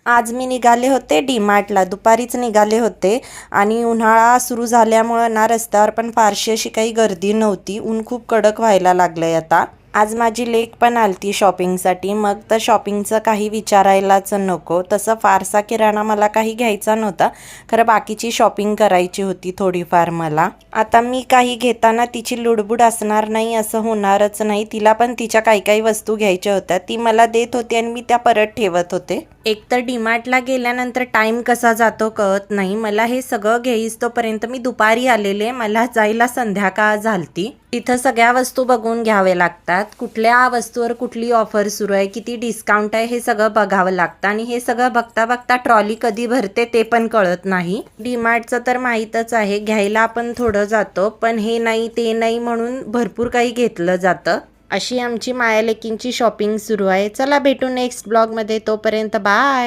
आज मी निघाले होते डीमार्टला, दुपारीच निघाले होते आणि उन्हाळा सुरू झाल्यामुळं ना रस्त्यावर पण फारशी अशी काही गर्दी नव्हती. ऊन खूप कडक व्हायला लागलंय आता. आज माझी लेक पण आलती शॉपिंगसाठी, मग तर शॉपिंगचं काही विचारायलाच नको. तसं फारसा किराणा मला काही घ्यायचा नव्हता, खरं बाकीची शॉपिंग करायची होती थोडीफार मला. आता मी काही घेताना तिची लुडबुड असणार नाही असं होणारच नाही. तिला पण तिच्या काही काही वस्तू घ्यायच्या होत्या, ती मला देत होती आणि मी त्या परत ठेवत होते. एकतर डीमार्टला गेल्यानंतर टाईम कसा जातो कळत नाही. मला हे सगळं घेईस तोपर्यंत मी दुपारी आलेले, मला जायला संध्याकाळ झालती. तिथं सगळ्या वस्तू बघून घ्यावे लागतात, कुठल्या वस्तूवर कुठली ऑफर सुरू आहे, किती डिस्काउंट आहे, हे सगळं बघावं लागतं. आणि हे सगळं बघता बघता ट्रॉली कधी भरते ते पण कळत नाही. डीमार्टचं तर माहीतच आहे, घ्यायला आपण थोडं जातो, पण हे नाही ते नाही म्हणून भरपूर काही घेतलं जातं. अशी आमची मायालेकींची शॉपिंग सुरू आहे. चला भेटू नेक्स्ट ब्लॉगमध्ये, तोपर्यंत बाय.